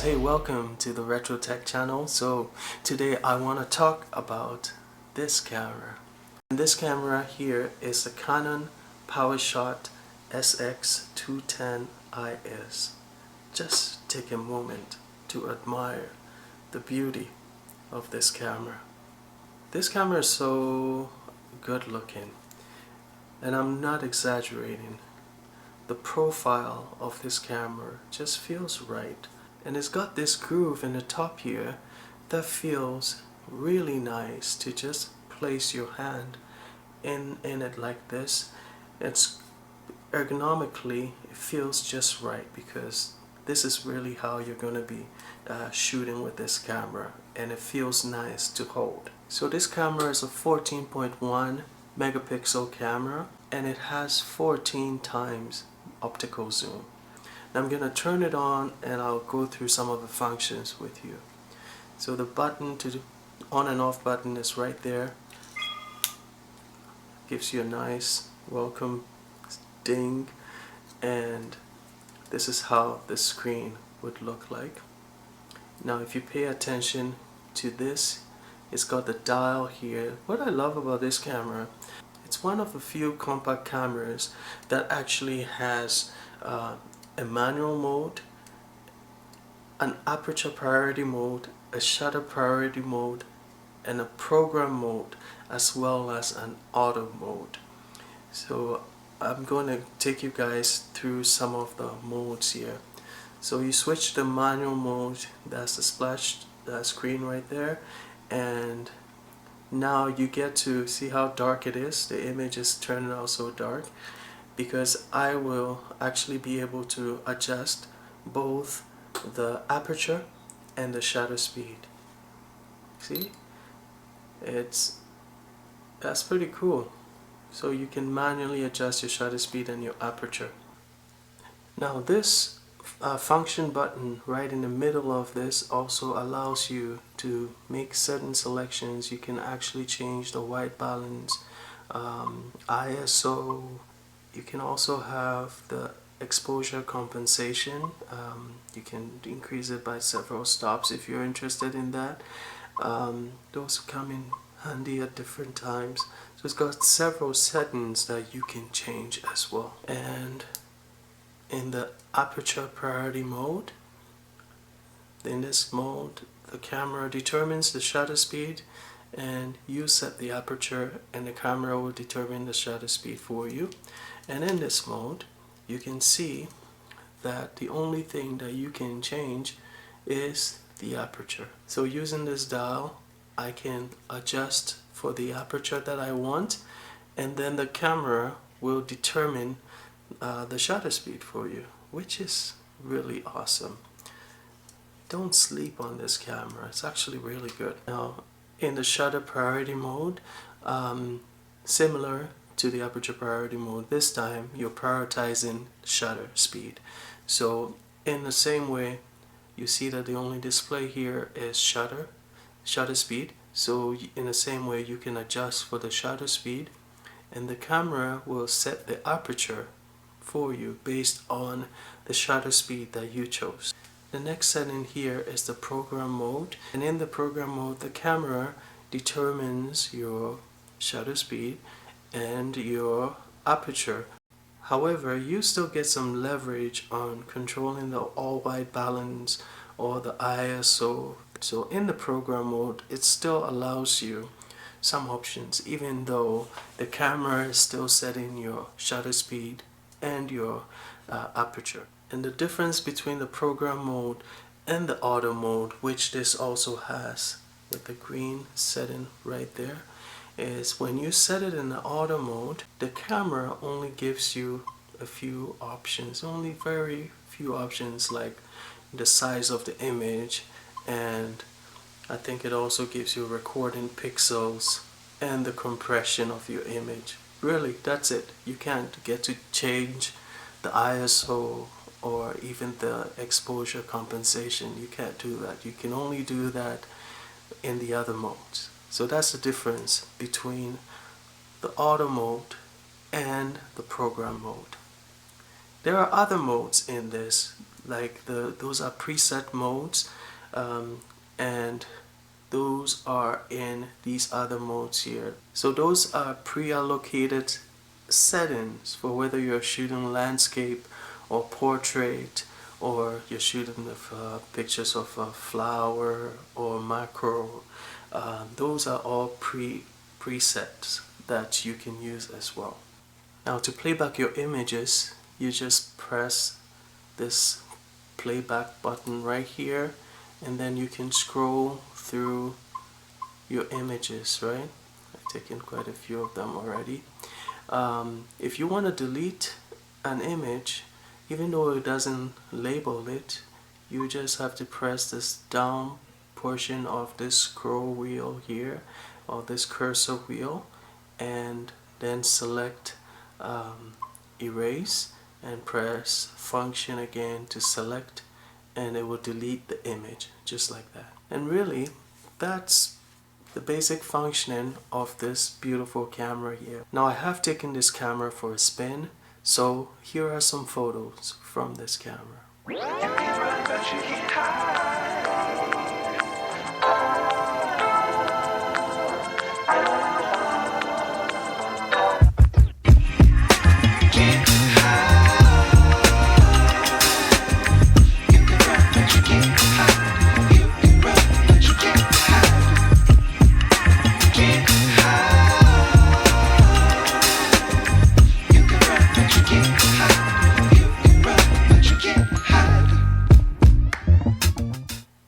hey, welcome to the Retro Tech channel. So today I want to talk about this camera. And this camera here is the Canon PowerShot SX210 IS. Just take a moment to admire the beauty of this camera. This camera is so good looking, and I'm not exaggerating. The profile of this camera just feels right, and it's got this groove in the top here that feels really nice to just place your hand in it like this. It's ergonomically, it feels just right, because this is really how you're going to be shooting with this camera, and it feels nice to hold. So this camera is a 14.1 megapixel camera, and it has 14 times optical zoom. Now I'm going to turn it on and I'll go through some of the functions with you. So the button to the on and off button is right there. Gives you a nice welcome ding, and this is how the screen would look like. Now if you pay attention to this, it's got the dial here. What I love about this camera, it's one of the few compact cameras that actually has a manual mode, an aperture priority mode, a shutter priority mode, and a program mode, as well as an auto mode. So I'm going to take you guys through some of the modes here. So you switch the manual mode, that's the splash screen right there, and now you get to see how dark it is. The image is turning out so dark because I will actually be able to adjust both the aperture and the shutter speed. See? That's pretty cool. So you can manually adjust your shutter speed and your aperture. Now this function button right in the middle of this also allows you to make certain selections. You can actually change the white balance, ISO. You can also have the exposure compensation. You can increase it by several stops if you're interested in that. Those come in handy at different times. So it's got several settings that you can change as well. And in the aperture priority mode, in this mode the camera determines the shutter speed, and you set the aperture and the camera will determine the shutter speed for you. And in this mode you can see that the only thing that you can change is the aperture. So using this dial I can adjust for the aperture that I want, and then the camera will determine the shutter speed for you, which is really awesome. Don't sleep on this camera, it's actually really good. Now in the shutter priority mode, similar to the aperture priority mode, this time you're prioritizing shutter speed. So in the same way, you see that the only display here is shutter speed. So in the same way you can adjust for the shutter speed, and the camera will set the aperture for you based on the shutter speed that you chose. The next setting here is the program mode, and in the program mode the camera determines your shutter speed and your aperture. However, you still get some leverage on controlling the all white balance or the ISO. So in the program mode it still allows you some options, even though the camera is still setting your shutter speed and your aperture. And the difference between the program mode and the auto mode, which this also has with the green setting right there, is when you set it in the auto mode, the camera only gives you a few options, only very few options, like the size of the image, and I think it also gives you recording pixels and the compression of your image. Really, that's it. You can't get to change the ISO or even the exposure compensation. You can't do that. You can only do that in the other modes. So that's the difference between the auto mode and the program mode. There are other modes in this like those are preset modes, and those are in these other modes here. So those are pre-allocated settings for whether you're shooting landscape or portrait, or you're shooting with pictures of a flower or macro. Those are all presets that you can use as well. Now to play back your images, you just press this playback button right here, and then you can scroll through your images, right? I've taken quite a few of them already. If you want to delete an image, even though it doesn't label it, you just have to press this down portion of this scroll wheel here, or this cursor wheel, and then select erase, and press function again to select, and it will delete the image just like that. And really, that's the basic functioning of this beautiful camera here. Now I have taken this camera for a spin, so here are some photos from this camera.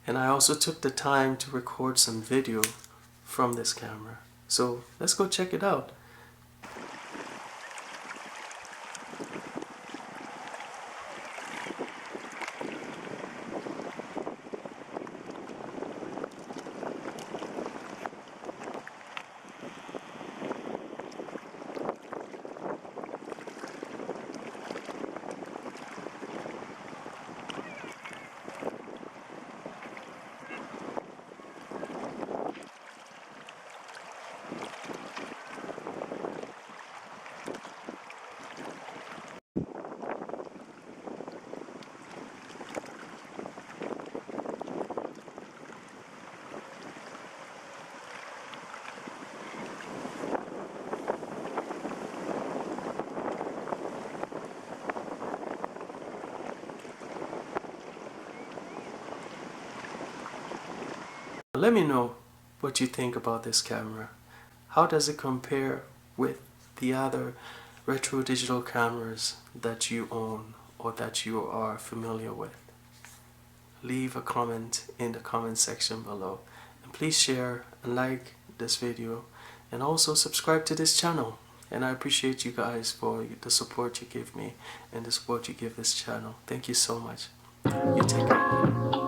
And I also took the time to record some video from this camera. So let's go check it out. Let me know what you think about this camera. How does it compare with the other retro digital cameras that you own or that you are familiar with? Leave a comment in the comment section below, and please share and like this video, and also subscribe to this channel. And I appreciate you guys for the support you give me and the support you give this channel. Thank you so much. You take care.